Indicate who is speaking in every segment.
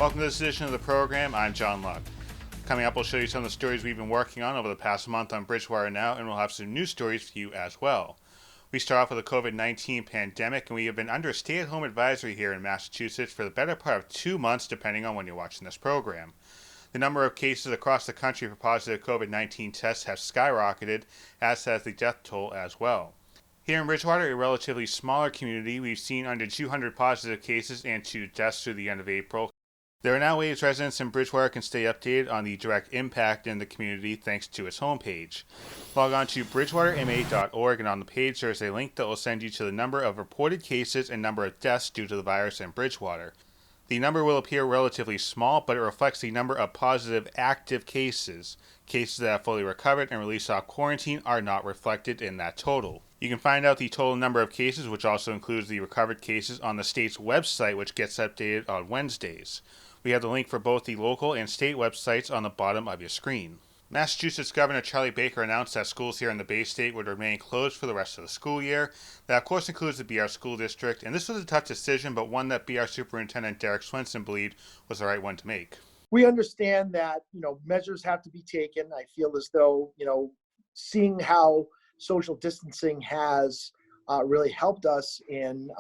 Speaker 1: Welcome to this edition of the program. I'm John Luck. Coming up, we'll show you some of the stories we've been working on over the past month on Bridgewater Now, and we'll have some news stories for you as well. We start off with the COVID-19 pandemic, and we have been under a stay-at-home advisory here in Massachusetts for the better part of 2 months, depending on when you're watching this program. The number of cases across the country for positive COVID-19 tests have skyrocketed, as has the death toll as well. Here in Bridgewater, a relatively smaller community, we've seen under 200 positive cases and 2 deaths through the end of April. There are now ways residents in Bridgewater can stay updated on the direct impact in the community thanks to its homepage. Log on to bridgewaterma.org, and on the page there is a link that will send you to the number of reported cases and number of deaths due to the virus in Bridgewater. The number will appear relatively small, but it reflects the number of positive active cases. Cases that have fully recovered and released off quarantine are not reflected in that total. You can find out the total number of cases, which also includes the recovered cases, on the state's website, which gets updated on Wednesdays. We have the link for both the local and state websites on the bottom of your screen. Massachusetts Governor Charlie Baker announced that schools here in the Bay State would remain closed for the rest of the school year. That, of course, includes the BR School District, and this was a tough decision, but one that BR Superintendent Derek Swenson believed was the right one to make.
Speaker 2: We understand that, measures have to be taken. I feel as though, seeing how social distancing has really helped us in,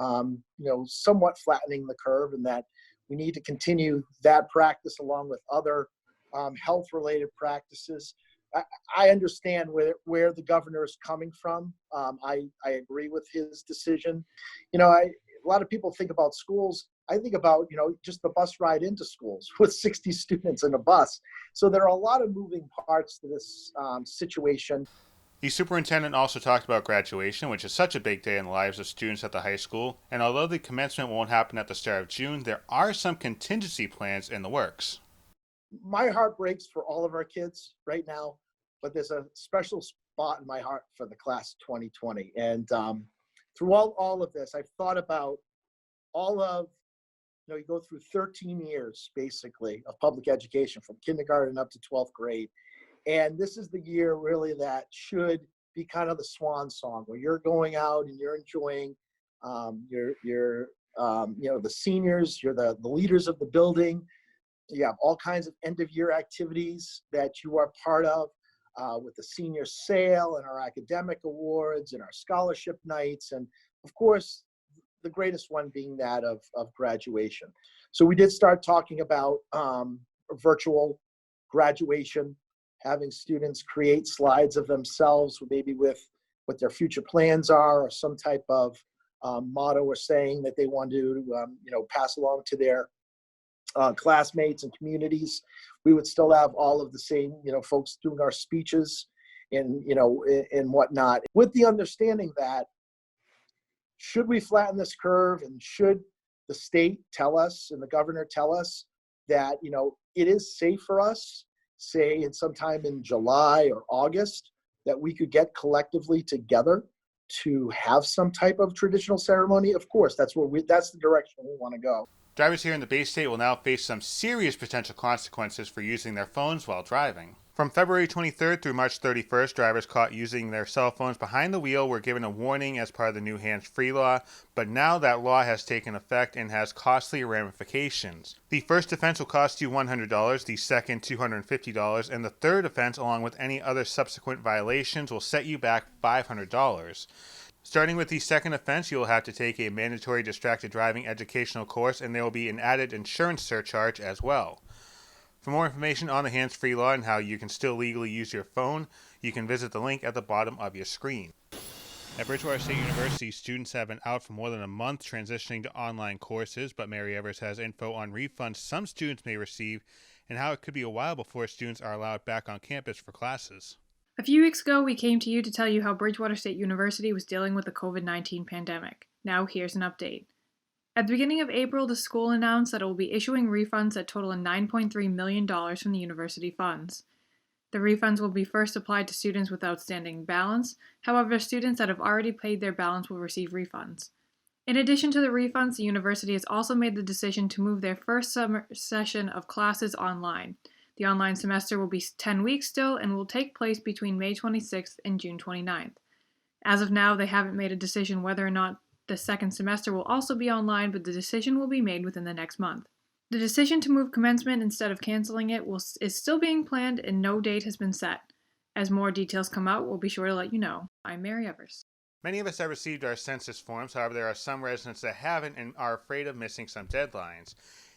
Speaker 2: somewhat flattening the curve, and that we need to continue that practice along with other health-related practices. I understand where the governor is coming from. I agree with his decision. A lot of people think about schools. I think about, just the bus ride into schools with 60 students in a bus. So there are a lot of moving parts to this situation.
Speaker 1: The superintendent also talked about graduation, which is such a big day in the lives of students at the high school, and although the commencement won't happen at the start of June, there are some contingency plans in the works.
Speaker 2: My heart breaks for all of our kids right now, but there's a special spot in my heart for the class 2020. And through all of this, I've thought about all of, you go through 13 years, basically, of public education from kindergarten up to 12th grade. And this is the year really that should be kind of the swan song, where you're going out and you're enjoying, you're the seniors, you're the leaders of the building. You have all kinds of end of year activities that you are part of, with the senior sale and our academic awards and our scholarship nights. And of course, the greatest one being that of graduation. So we did start talking about virtual graduation, having students create slides of themselves, maybe with what their future plans are, or some type of motto or saying that they want to, pass along to their classmates and communities. We would still have all of the same, folks doing our speeches and whatnot, with the understanding that should we flatten this curve, and should the state tell us and the governor tell us that, it is safe for us, say in sometime in July or August, that we could get collectively together to have some type of traditional ceremony. Of course, that's the direction we want to go.
Speaker 1: Drivers here in the Bay State will now face some serious potential consequences for using their phones while driving. From February 23rd through March 31st, drivers caught using their cell phones behind the wheel were given a warning as part of the new hands-free law, but now that law has taken effect and has costly ramifications. The first offense will cost you $100, the second $250, and the third offense, along with any other subsequent violations, will set you back $500. Starting with the second offense, you will have to take a mandatory distracted driving educational course, and there will be an added insurance surcharge as well. For more information on the hands-free law and how you can still legally use your phone, you can visit the link at the bottom of your screen. At Bridgewater State University, students have been out for more than a month transitioning to online courses, but Mary Evers has info on refunds some students may receive and how it could be a while before students are allowed back on campus for classes.
Speaker 3: A few weeks ago, we came to you to tell you how Bridgewater State University was dealing with the COVID-19 pandemic. Now here's an update. At the beginning of April, the school announced that it will be issuing refunds that total $9.3 million from the university funds. The refunds will be first applied to students with outstanding balance. However, students that have already paid their balance will receive refunds. In addition to the refunds, the university has also made the decision to move their first summer session of classes online. The online semester will be 10 weeks still and will take place between May 26th and June 29th. As of now, they haven't made a decision whether or not the second semester will also be online, but the decision will be made within the next month. The decision to move commencement instead of canceling it is still being planned and no date has been set. As more details come out, we'll be sure to let you know. I'm Mary Evers.
Speaker 1: Many of us have received our census forms, however, there are some residents that haven't and are afraid of missing some deadlines.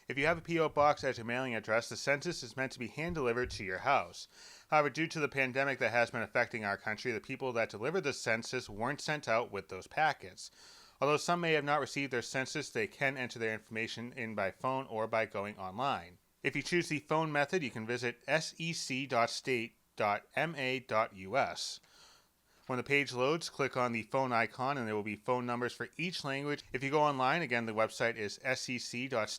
Speaker 1: If you have a P.O. box as your mailing address, the census is meant to be hand-delivered to your house. However, due to the pandemic that has been affecting our country, the people that delivered the census weren't sent out with those packets. Although some may have not received their census, they can enter their information in by phone or by going online. If you choose the phone method, you can visit sec.state.ma.us. When the page loads, click on the phone icon and there will be phone numbers for each language. If you go online, again, the website is sec.state.ma.us,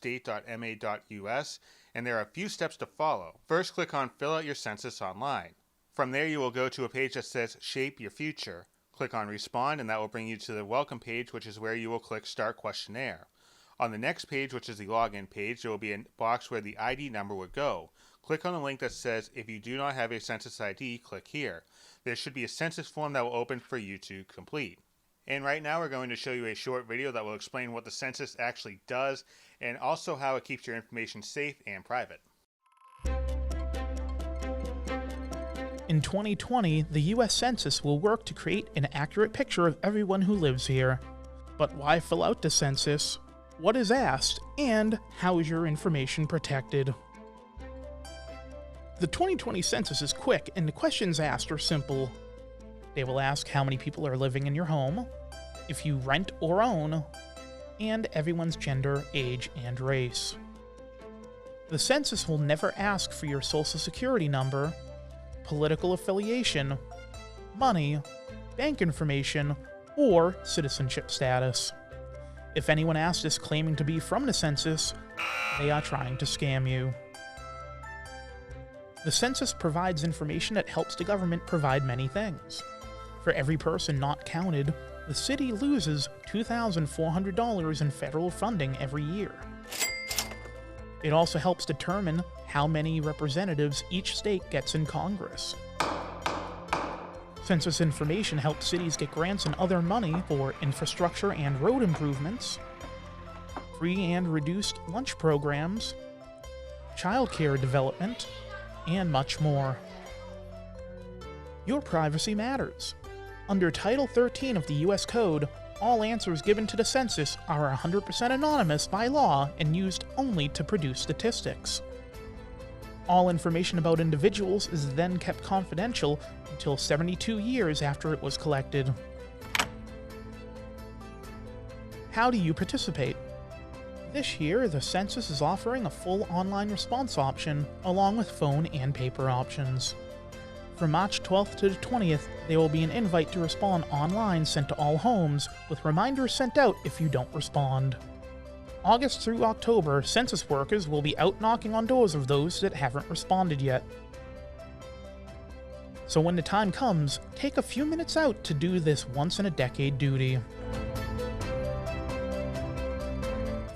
Speaker 1: and there are a few steps to follow. First, click on Fill out your census online. From there, you will go to a page that says Shape Your Future. Click on Respond, and that will bring you to the Welcome page, which is where you will click Start Questionnaire. On the next page, which is the Login page, there will be a box where the ID number would go. Click on the link that says, if you do not have a census ID, click here. There should be a census form that will open for you to complete. And right now we're going to show you a short video that will explain what the census actually does and also how it keeps your information safe and private.
Speaker 4: In 2020, the U.S. Census will work to create an accurate picture of everyone who lives here. But why fill out the census? What is asked? And how is your information protected? The 2020 census is quick, and the questions asked are simple. They will ask how many people are living in your home, if you rent or own, and everyone's gender, age, and race. The census will never ask for your social security number, political affiliation, money, bank information, or citizenship status. If anyone asks this claiming to be from the census, they are trying to scam you. The census provides information that helps the government provide many things. For every person not counted, the city loses $2,400 in federal funding every year. It also helps determine how many representatives each state gets in Congress. Census information helps cities get grants and other money for infrastructure and road improvements, free and reduced lunch programs, childcare development, and much more. Your privacy matters. Under Title 13 of the U.S. Code, all answers given to the census are 100% anonymous by law and used only to produce statistics. All information about individuals is then kept confidential until 72 years after it was collected. How do you participate? This year, the census is offering a full online response option, along with phone and paper options. From March 12th to the 20th, there will be an invite to respond online sent to all homes, with reminders sent out if you don't respond. August through October, census workers will be out knocking on doors of those that haven't responded yet. So when the time comes, take a few minutes out to do this once-in-a-decade duty.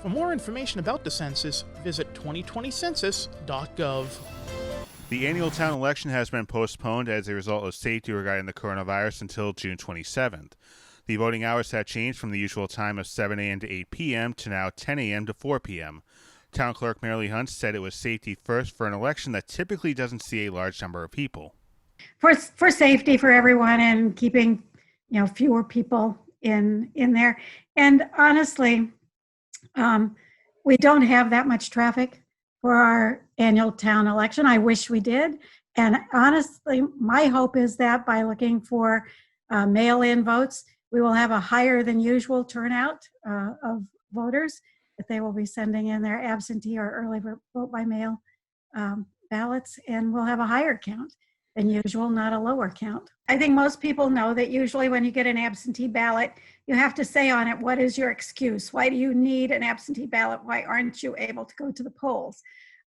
Speaker 4: For more information about the census, visit 2020census.gov.
Speaker 1: The annual town election has been postponed as a result of safety regarding the coronavirus until June 27th. The voting hours have changed from the usual time of 7 a.m. to 8 p.m. to now 10 a.m. to 4 p.m. Town Clerk Marilee Hunt said it was safety first for an election that typically doesn't see a large number of people.
Speaker 5: For safety for everyone and keeping, fewer people in there. And honestly, we don't have that much traffic for our annual town election. I wish we did. And honestly, my hope is that by looking for mail-in votes, we will have a higher than usual turnout of voters, that they will be sending in their absentee or early vote by mail ballots, and we'll have a higher count than usual, not a lower count. I think most people know that usually when you get an absentee ballot, you have to say on it, what is your excuse? Why do you need an absentee ballot? Why aren't you able to go to the polls?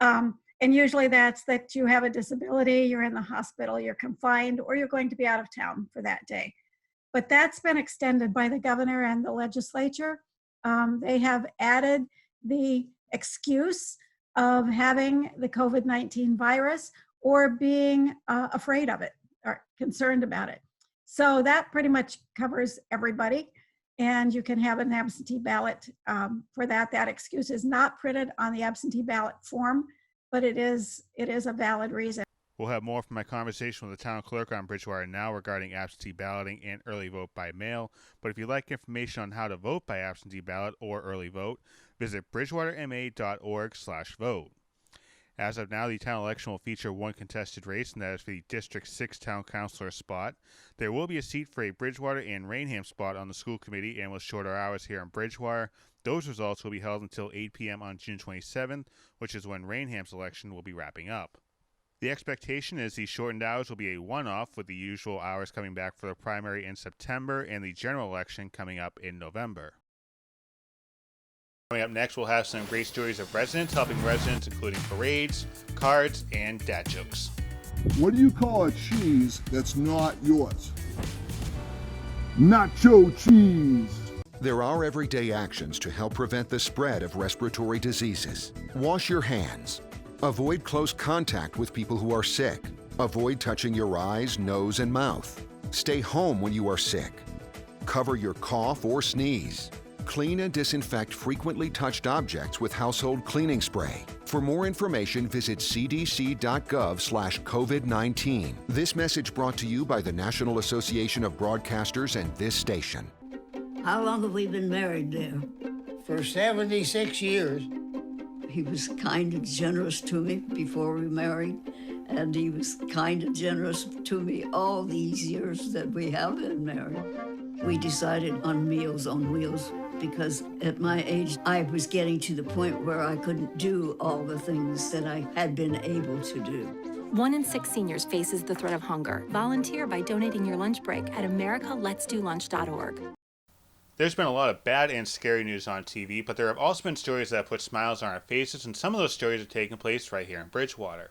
Speaker 5: And usually that's that you have a disability, you're in the hospital, you're confined, or you're going to be out of town for that day. But that's been extended by the governor and the legislature. They have added the excuse of having the COVID-19 virus or being afraid of it or concerned about it. So that pretty much covers everybody. and you can have an absentee ballot for that. That excuse is not printed on the absentee ballot form, but it is a valid reason.
Speaker 1: We'll have more from my conversation with the town clerk on Bridgewater Now regarding absentee balloting and early vote by mail. But if you'd like information on how to vote by absentee ballot or early vote, visit bridgewaterma.org/vote. As of now, the town election will feature one contested race, and that is for the District 6 town councilor spot. There will be a seat for a Bridgewater and Rainham spot on the school committee, and with shorter hours here in Bridgewater, those results will be held until 8 p.m. on June 27th, which is when Rainham's election will be wrapping up. The expectation is the shortened hours will be a one-off, with the usual hours coming back for the primary in September and the general election coming up in November. Coming up next, we'll have some great stories of residents helping residents, including parades, cards, and dad jokes.
Speaker 6: What do you call a cheese that's not yours? Nacho cheese.
Speaker 7: There are everyday actions to help prevent the spread of respiratory diseases. Wash your hands. Avoid close contact with people who are sick. Avoid touching your eyes, nose, and mouth. Stay home when you are sick. Cover your cough or sneeze. Clean and disinfect frequently touched objects with household cleaning spray. For more information, visit cdc.gov/COVID-19. This message brought to you by the National Association of Broadcasters and this station.
Speaker 8: How long have we been married there?
Speaker 9: For 76 years.
Speaker 8: He was kind and generous to me before we married, and he was kind and generous to me all these years that we have been married. We decided on Meals on Wheels because at my age, I was getting to the point where I couldn't do all the things that I had been able to do.
Speaker 10: 1 in 6 seniors faces the threat of hunger. Volunteer by donating your lunch break at americaletsdolunch.org.
Speaker 1: There's been a lot of bad and scary news on TV, but there have also been stories that put smiles on our faces, and some of those stories have taken place right here in Bridgewater.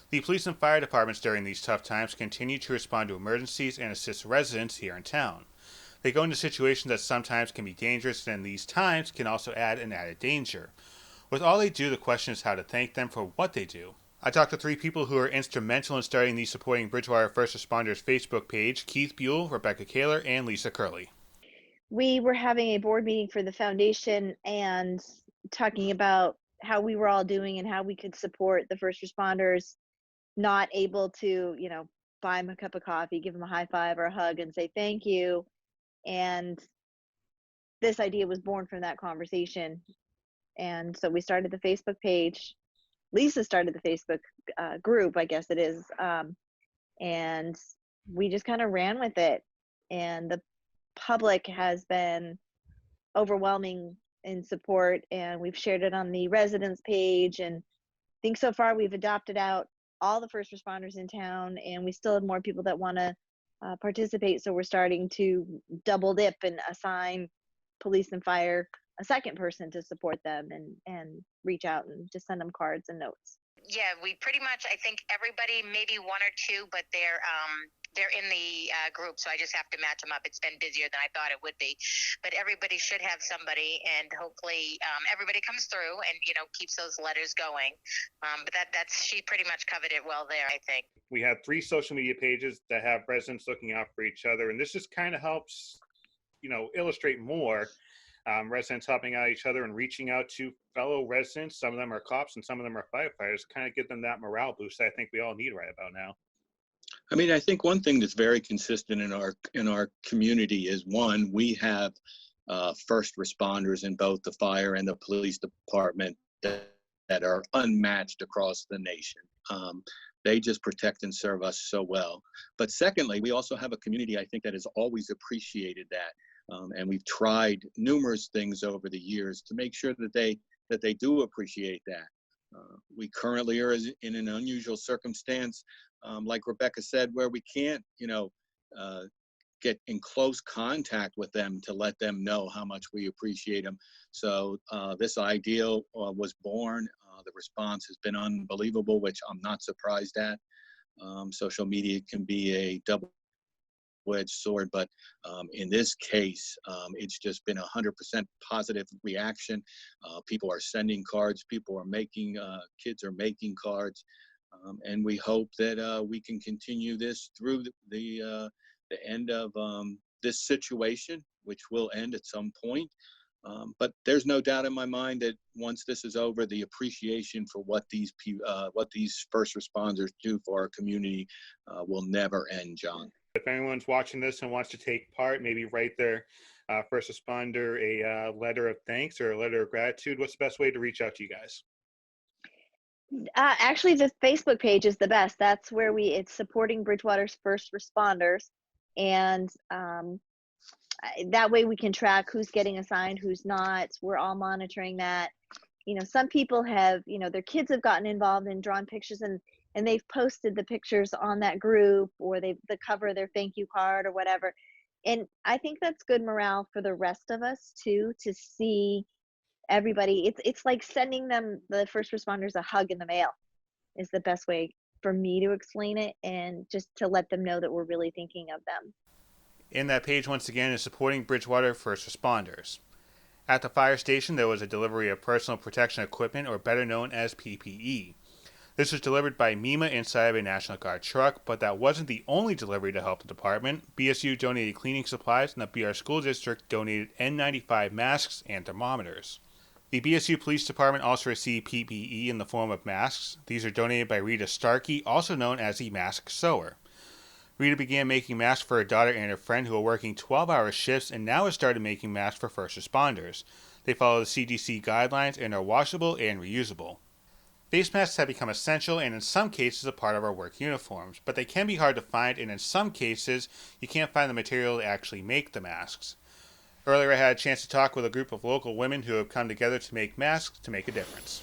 Speaker 1: The police and fire departments during these tough times continue to respond to emergencies and assist residents here in town. They go into situations that sometimes can be dangerous, and in these times can also add an added danger. With all they do, the question is how to thank them for what they do. I talked to 3 people who are instrumental in starting the Supporting Bridgewater First Responders Facebook page: Keith Buell, Rebecca Kaler, and Lisa Curley.
Speaker 11: We were having a board meeting for the foundation and talking about how we were all doing and how we could support the first responders, not able to, buy them a cup of coffee, give them a high five or a hug and say thank you. And this idea was born from that conversation. And so we started the Facebook page. Lisa started the Facebook group, I guess it is. And we just kind of ran with it. And the public has been overwhelming in support, and we've shared it on the residents page, and I think so far we've adopted out all the first responders in town, and we still have more people that want to participate, so we're starting to double dip and assign police and fire a second person to support them and reach out and just send them cards and notes.
Speaker 12: Yeah, we pretty much, I think everybody, maybe 1 or 2, but they're in the group, so I just have to match them up. It's been busier than I thought it would be, but everybody should have somebody, and hopefully everybody comes through and keeps those letters going. But that's she pretty much covered it well there, I think.
Speaker 1: We have 3 social media pages that have residents looking out for each other, and this just kind of helps, illustrate more. Residents helping out each other and reaching out to fellow residents. Some of them are cops and some of them are firefighters. Kind of give them that morale boost I think we all need right about now.
Speaker 13: I mean, I think one thing that's very consistent in our community is, one, we have first responders in both the fire and the police department that are unmatched across the nation. They just protect and serve us so well. But secondly, we also have a community, I think, that has always appreciated that. And we've tried numerous things over the years to make sure that they do appreciate that. We currently are in an unusual circumstance, like Rebecca said, where we can't, get in close contact with them to let them know how much we appreciate them. So this idea was born. The response has been unbelievable, which I'm not surprised at. Social media can be a double-edged sword, but in this case, it's just been 100% positive reaction. People are sending cards, people are making, kids are making cards, and we hope that we can continue this through the end of this situation. which will end at some point. But there's no doubt in my mind that once this is over, the appreciation for what these first responders do for our community will never end, John.
Speaker 1: If anyone's watching this and wants to take part, maybe write their first responder a letter of thanks or a letter of gratitude, what's the best way to reach out to you guys?
Speaker 11: Actually, the Facebook page is the best. That's where it's supporting Bridgewater's first responders. And that way we can track who's getting assigned, who's not. We're all monitoring that. Some people have, their kids have gotten involved and drawn pictures and they've posted the pictures on that group, or the cover of their thank you card or whatever. And I think that's good morale for the rest of us too, to see everybody. It's like sending them, the first responders, a hug in the mail is the best way for me to explain it, and just to let them know that we're really thinking of them.
Speaker 1: In that page, once again, is supporting Bridgewater first responders. At the fire station, there was a delivery of personal protection equipment, or better known as PPE. This was delivered by MEMA inside of a National Guard truck, but that wasn't the only delivery to help the department. BSU donated cleaning supplies, and the BR School District donated N95 masks and thermometers. The BSU Police Department also received PPE in the form of masks. These are donated by Rita Starkey, also known as the Mask Sewer. Rita began making masks for her daughter and her friend who are working 12-hour shifts, and now has started making masks for first responders. They follow the CDC guidelines and are washable and reusable. Face masks have become essential and in some cases a part of our work uniforms, but they can be hard to find, and in some cases you can't find the material to actually make the masks. Earlier I had a chance to talk with a group of local women who have come together to make masks to make a difference.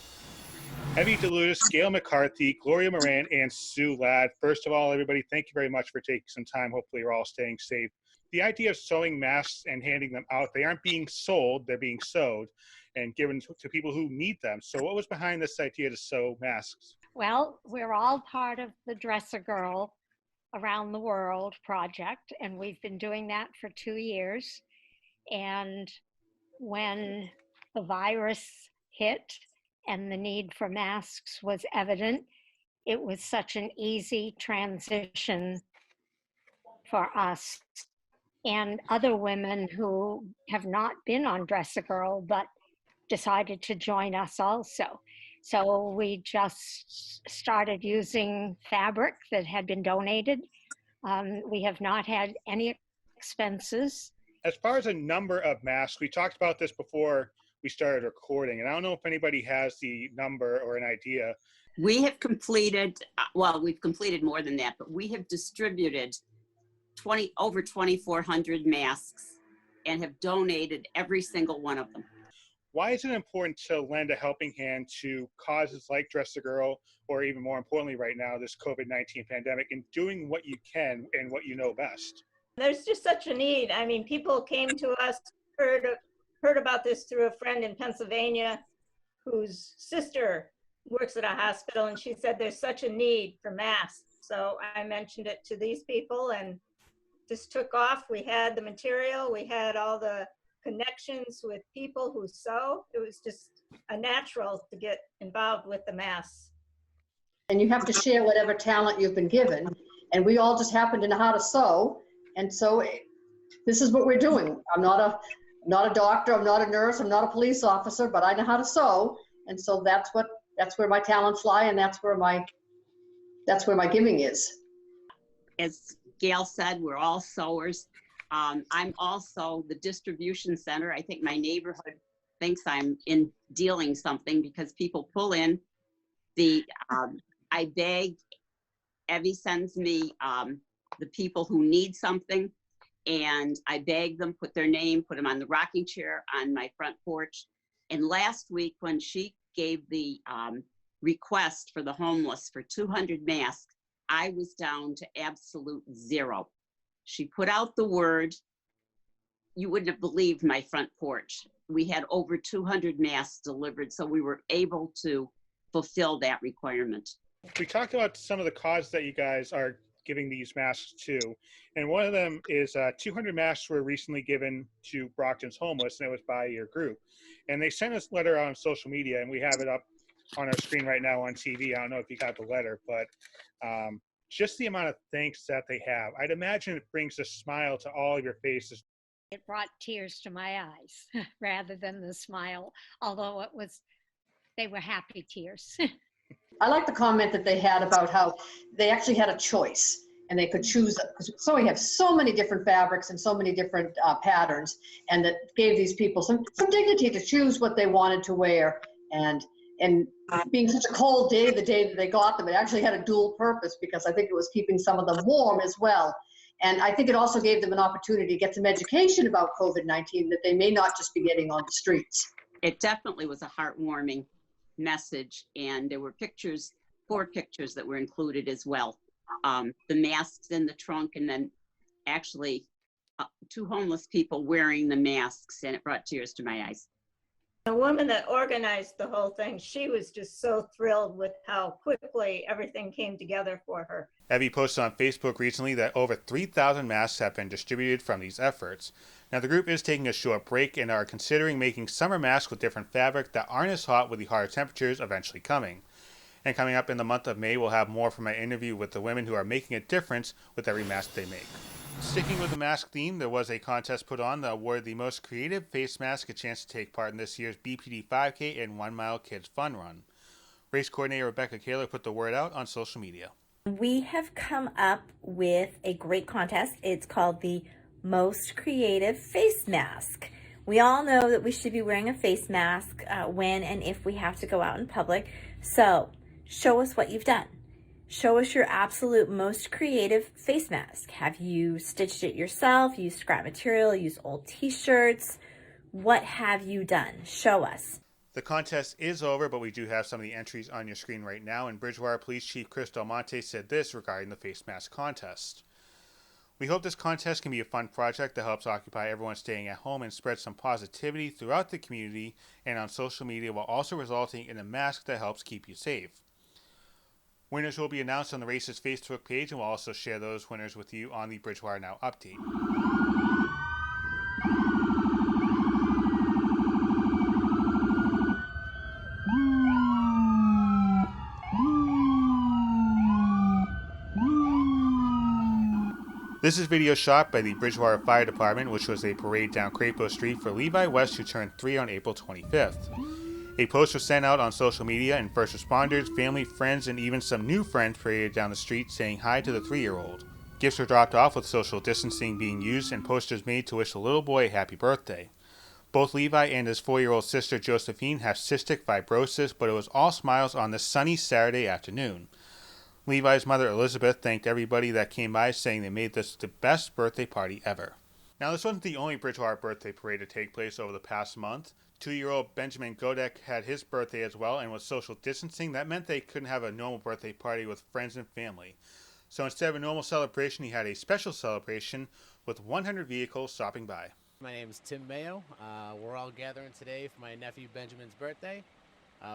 Speaker 1: Evie DeLutis, Gail McCarthy, Gloria Moran, and Sue Ladd. First of all, everybody, thank you very much for taking some time. Hopefully you're all staying safe. The idea of sewing masks and handing them out, they aren't being sold, they're being sewed and given to people who need them. So what was behind this idea to sew masks?
Speaker 14: Well, we're all part of the Dress a Girl Around the World project, and we've been doing that for 2 years. And when the virus hit and the need for masks was evident, it was such an easy transition for us and other women who have not been on Dress a Girl but decided to join us also. So we just started using fabric that had been donated. We have not had any expenses.
Speaker 1: As far as a number of masks, we talked about this before we started recording, and I don't know if anybody has the number or an idea.
Speaker 15: We have completed, we've completed more than that, but we have distributed over 2,400 masks and have donated every single one of them.
Speaker 1: Why is it important to lend a helping hand to causes like Dress a Girl, or even more importantly right now, this COVID-19 pandemic, and doing what you can and what you know best?
Speaker 16: There's just such a need. I mean, people came to us, heard about this through a friend in Pennsylvania whose sister works at a hospital, and she said there's such a need for masks. So I mentioned it to these people, and this took off. We had the material, we had all the connections with people who sew. It was just a natural to get involved with the masks.
Speaker 17: And you have to share whatever talent you've been given. And we all just happen to know how to sew. And so this is what we're doing. I'm not a doctor, I'm not a nurse, I'm not a police officer, but I know how to sew. And so that's where my talents lie, and that's where my giving is.
Speaker 15: As Gail said, we're all sewers. I'm also the distribution center. I think my neighborhood thinks I'm in dealing something because people pull in. I beg, Evie sends me the people who need something, and I beg them, put their name, put them on the rocking chair on my front porch. And last week when she gave the request for the homeless for 200 masks, I was down to absolute zero. She put out the word, you wouldn't have believed my front porch. We had over 200 masks delivered, so we were able to fulfill that requirement.
Speaker 1: We talked about some of the causes that you guys are giving these masks to, and one of them is 200 masks were recently given to Brockton's homeless, and it was by your group. And they sent us a letter on social media, and we have it up on our screen right now on TV. I don't know if you got the letter, but just the amount of thanks that they have, I'd imagine it brings a smile to all of your faces.
Speaker 14: It brought tears to my eyes rather than the smile, although they were happy tears.
Speaker 17: I like the comment that they had about how they actually had a choice and they could choose, because so we have so many different fabrics and so many different patterns, and that gave these people some dignity to choose what they wanted to wear. And being such a cold day, the day that they got them, it actually had a dual purpose, because I think it was keeping some of them warm as well. And I think it also gave them an opportunity to get some education about COVID-19 that they may not just be getting on the streets.
Speaker 15: It definitely was a heartwarming message, and there were 4 pictures that were included as well. The masks in the trunk, and then actually 2 homeless people wearing the masks, and it brought tears to my eyes.
Speaker 16: The woman that organized the whole thing, she was just so thrilled with how quickly everything came together for her.
Speaker 1: Evie posted on Facebook recently that over 3,000 masks have been distributed from these efforts. Now, the group is taking a short break and are considering making summer masks with different fabric that aren't as hot with the hotter temperatures eventually coming. And coming up in the month of May, we'll have more from my interview with the women who are making a difference with every mask they make. Sticking with the mask theme, there was a contest put on that awarded the most creative face mask a chance to take part in this year's BPD 5K and 1 Mile Kids Fun Run. Race coordinator Rebecca Kaler put the word out on social media.
Speaker 18: We have come up with a great contest. It's called the Most Creative Face Mask. We all know that we should be wearing a face mask when and if we have to go out in public. So show us what you've done. Show us your absolute most creative face mask. Have you stitched it yourself, used scrap material, used old t-shirts? What have you done? Show us.
Speaker 1: The contest is over, but we do have some of the entries on your screen right now, and Bridgewater Police Chief Chris Del Monte said this regarding the face mask contest. We hope this contest can be a fun project that helps occupy everyone staying at home and spread some positivity throughout the community and on social media, while also resulting in a mask that helps keep you safe. Winners will be announced on the race's Facebook page, and we'll also share those winners with you on the Bridgewater Now update. This is video shot by the Bridgewater Fire Department, which was a parade down Crapo Street for Levi West, who turned 3 on April 25th. A post was sent out on social media, and first responders, family, friends, and even some new friends paraded down the street saying hi to the 3-year-old. Gifts were dropped off with social distancing being used and posters made to wish the little boy a happy birthday. Both Levi and his 4-year-old sister Josephine have cystic fibrosis, but it was all smiles on this sunny Saturday afternoon. Levi's mother Elizabeth thanked everybody that came by, saying they made this the best birthday party ever. Now, this wasn't the only Bridgewater birthday parade to take place over the past month. 2-year-old Benjamin Godek had his birthday as well, and with social distancing, that meant they couldn't have a normal birthday party with friends and family. So instead of a normal celebration, he had a special celebration with 100 vehicles stopping by.
Speaker 19: My name is Tim Mayo. We're all gathering today for my nephew Benjamin's birthday.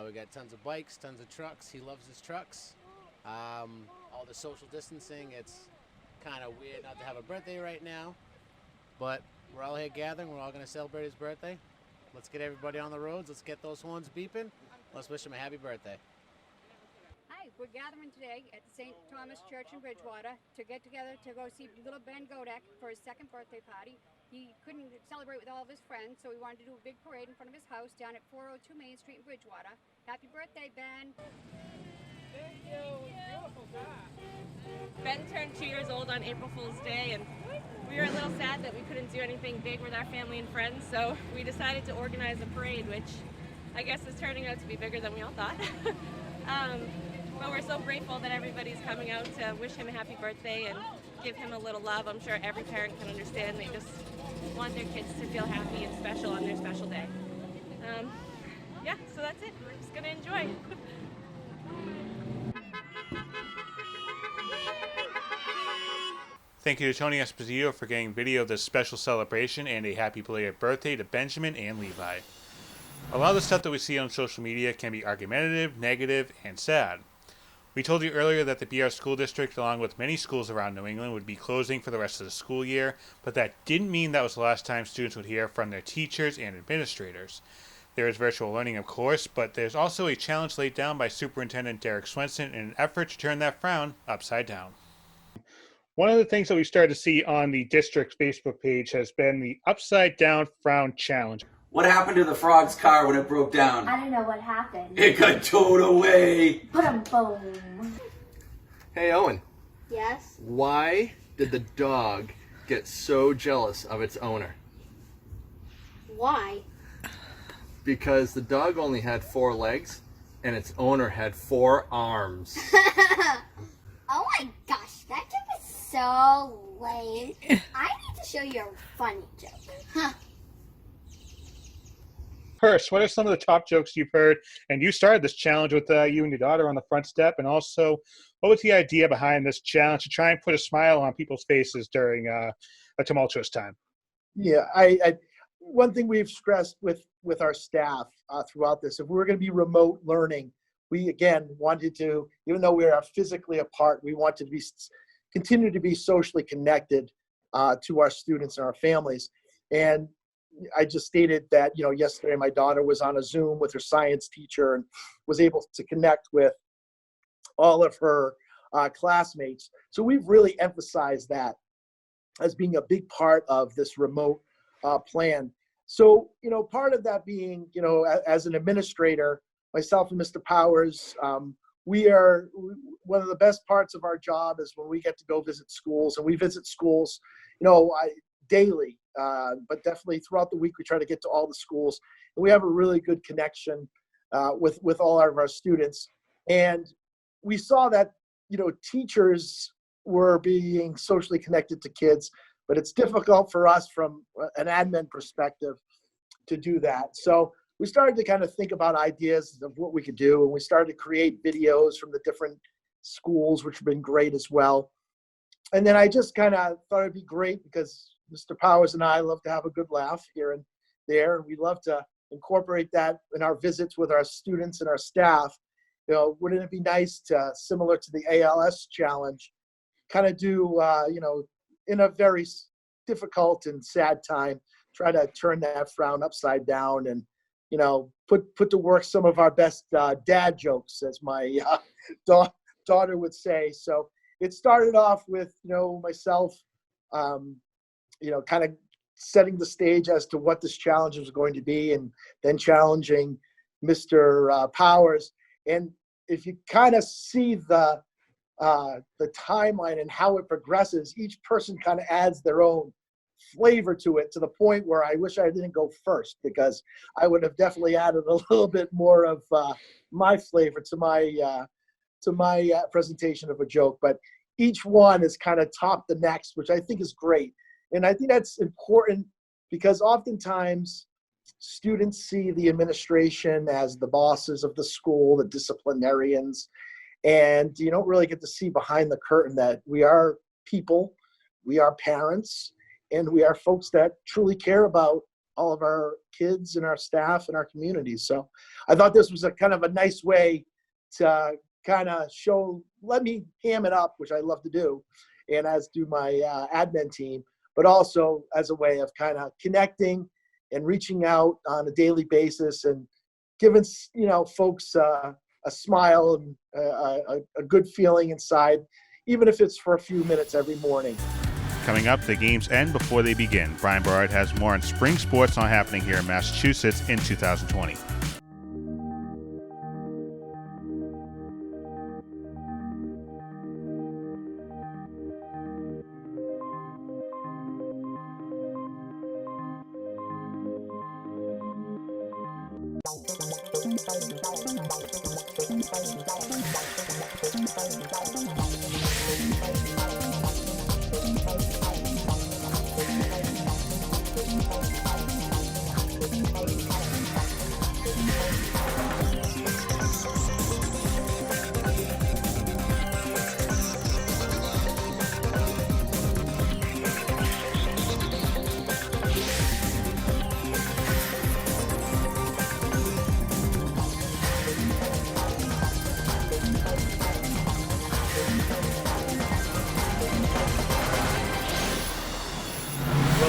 Speaker 19: We got tons of bikes, tons of trucks. He loves his trucks. All the social distancing, it's kind of weird not to have a birthday right now, but we're all here gathering. We're all going to celebrate his birthday. Let's get everybody on the roads. Let's get those horns beeping. Let's wish him a happy birthday.
Speaker 20: Hi, we're gathering today at St. Thomas Church in Bridgewater to get together to go see little Ben Godek for his 2nd birthday party. He couldn't celebrate with all of his friends, so we wanted to do a big parade in front of his house down at 402 Main Street in Bridgewater. Happy birthday, Ben.
Speaker 21: Thank you. Beautiful job. Ben turned 2 years old on April Fool's Day, and we were a little sad that we couldn't do anything big with our family and friends, so we decided to organize a parade, which I guess is turning out to be bigger than we all thought. But we're so grateful that everybody's coming out to wish him a happy birthday and give him a little love. I'm sure every parent can understand. They just want their kids to feel happy and special on their special day. Yeah, so that's it. We're just going to enjoy.
Speaker 1: Thank you to Tony Esposito for getting video of this special celebration, and a happy belated birthday to Benjamin and Levi. A lot of the stuff that we see on social media can be argumentative, negative, and sad. We told you earlier that the BR School District, along with many schools around New England, would be closing for the rest of the school year, but that didn't mean that was the last time students would hear from their teachers and administrators. There is virtual learning, of course, but there's also a challenge laid down by Superintendent Derek Swenson in an effort to turn that frown upside down. One of the things that we started to see on the district's Facebook page has been the Upside Down Frown Challenge.
Speaker 2: What happened to the frog's car when it broke down?
Speaker 22: I don't know what happened.
Speaker 2: It got towed away.
Speaker 22: Boom.
Speaker 23: Hey, Owen.
Speaker 22: Yes?
Speaker 23: Why did the dog get so jealous of its owner?
Speaker 22: Why?
Speaker 23: Because the dog only had 4 legs and its owner had 4 arms.
Speaker 22: Oh my gosh, that joke is so lame. I need to show you a funny joke. Huh.
Speaker 1: Hurst, what are some of the top jokes you've heard? And you started this challenge with you and your daughter on the front step. And also, what was the idea behind this challenge to try and put a smile on people's faces during a tumultuous time?
Speaker 24: Yeah, I one thing we've stressed with our staff throughout this, if we were going to be remote learning, we again wanted to, even though we are physically apart, we wanted to continue to be socially connected to our students and our families. And I just stated that, yesterday my daughter was on a Zoom with her science teacher and was able to connect with all of her classmates. So we've really emphasized that as being a big part of this remote plan. So, part of that being, as an administrator, myself and Mr. Powers, one of the best parts of our job is when we get to go visit schools, and we visit schools, daily, but definitely throughout the week, we try to get to all the schools, and we have a really good connection with all of our students. And we saw that, teachers were being socially connected to kids, but it's difficult for us from an admin perspective to do that. So we started to kind of think about ideas of what we could do, and we started to create videos from the different schools, which have been great as well. And then I just kind of thought it'd be great because Mr. Powers and I love to have a good laugh here and there, and we love to incorporate that in our visits with our students and our staff. Wouldn't it be nice to, similar to the ALS challenge, kind of do, in a very difficult and sad time, try to turn that frown upside down and, put to work some of our best dad jokes, as my daughter would say. So it started off with, myself, kind of setting the stage as to what this challenge was going to be, and then challenging Mr. Powers. And if you kind of see the timeline and how it progresses, each person kind of adds their own flavor to it, to the point where I wish I didn't go first, because I would have definitely added a little bit more of my flavor to my presentation of a joke. But each one is kind of top the next, which I think is great. And I think that's important because oftentimes students see the administration as the bosses of the school, the disciplinarians, and you don't really get to see behind the curtain that we are people, we are parents, and we are folks that truly care about all of our kids and our staff and our communities. So I thought this was a kind of a nice way to kind of let me ham it up, which I love to do, and as do my admin team, but also as a way of kind of connecting and reaching out on a daily basis and giving, folks a smile and a good feeling inside, even if it's for a few minutes every morning.
Speaker 1: Coming up, the games end before they begin. Brian Barrard has more on spring sports not happening here in Massachusetts in 2020.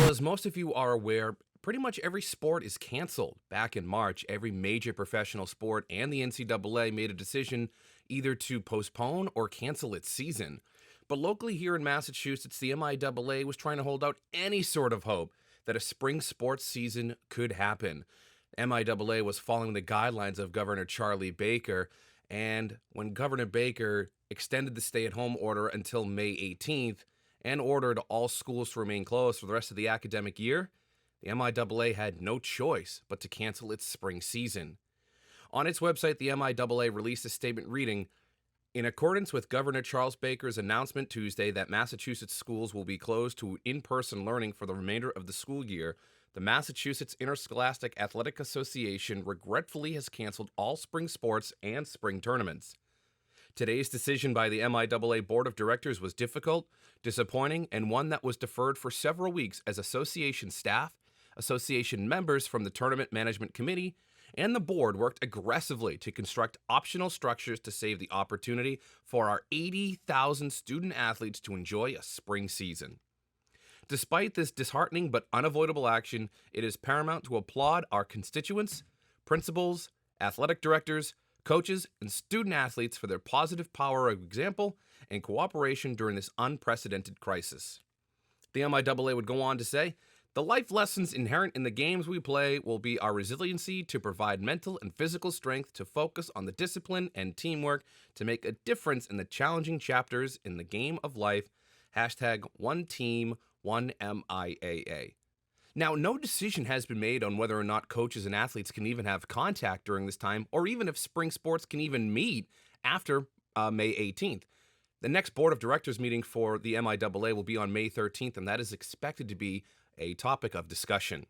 Speaker 25: As most of you are aware, pretty much every sport is canceled. Back in March, every major professional sport and the NCAA made a decision either to postpone or cancel its season. But locally here in Massachusetts, the MIAA was trying to hold out any sort of hope that a spring sports season could happen. MIAA was following the guidelines of Governor Charlie Baker, and when Governor Baker extended the stay-at-home order until May 18th and ordered all schools to remain closed for the rest of the academic year, the MIAA had no choice but to cancel its spring season. On its website, the MIAA released a statement reading, "In accordance with Governor Charles Baker's announcement Tuesday that Massachusetts schools will be closed to in-person learning for the remainder of the school year, the Massachusetts Interscholastic Athletic Association regretfully has canceled all spring sports and spring tournaments. Today's decision by the MIAA Board of Directors was difficult, disappointing, and one that was deferred for several weeks as association staff, association members from the Tournament Management Committee, and the board worked aggressively to construct optional structures to save the opportunity for our 80,000 student athletes to enjoy a spring season. Despite this disheartening but unavoidable action, it is paramount to applaud our constituents, principals, athletic directors, coaches, and student athletes for their positive power of example and cooperation during this unprecedented crisis." The MIAA would go on to say, "The life lessons inherent in the games we play will be our resiliency to provide mental and physical strength to focus on the discipline and teamwork to make a difference in the challenging chapters in the game of life. Hashtag one team, one MIAA." Now, no decision has been made on whether or not coaches and athletes can even have contact during this time, or even if spring sports can even meet after May 18th. The next Board of Directors meeting for the MIAA will be on May 13th, and that is expected to be a topic of discussion.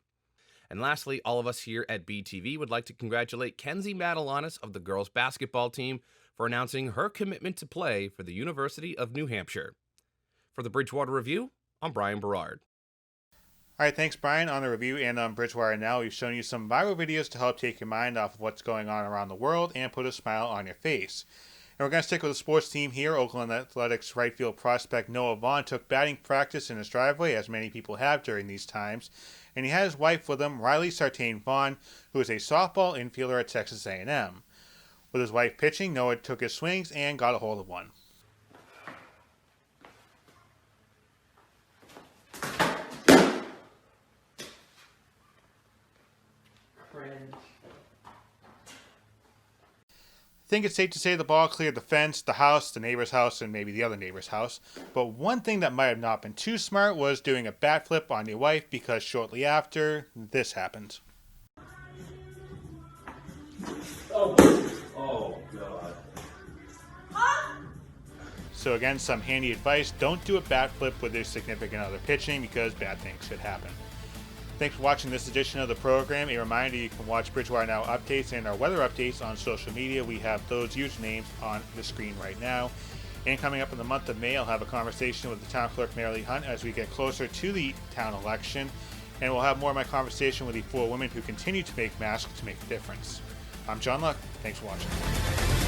Speaker 25: And lastly, all of us here at BTV would like to congratulate Kenzie Madelanis of the girls basketball team for announcing her commitment to play for the University of New Hampshire. For the Bridgewater Review, I'm Brian Berard.
Speaker 1: All right, thanks, Brian. On the review and on Bridgewater Now, we've shown you some viral videos to help take your mind off of what's going on around the world and put a smile on your face. And we're going to stick with the sports team here. Oakland Athletics right field prospect Noah Vaughn took batting practice in his driveway, as many people have during these times, and he had his wife with him, Riley Sartain Vaughn, who is a softball infielder at Texas A&M. With his wife pitching, Noah took his swings and got a hold of one. I think it's safe to say the ball cleared the fence, the house, the neighbor's house, and maybe the other neighbor's house. But one thing that might have not been too smart was doing a bat flip on your wife, because shortly after, this happened.
Speaker 2: Oh God.
Speaker 1: So again, some handy advice: don't do a bat flip with your significant other pitching, because bad things could happen. Thanks for watching this edition of the program. A reminder, you can watch Bridgewater Now updates and our weather updates on social media. We have those usernames on the screen right now. And coming up in the month of May, I'll have a conversation with the town clerk, Marilee Hunt, as we get closer to the town election. And we'll have more of my conversation with the 4 women who continue to make masks to make a difference. I'm John Luck. Thanks for watching.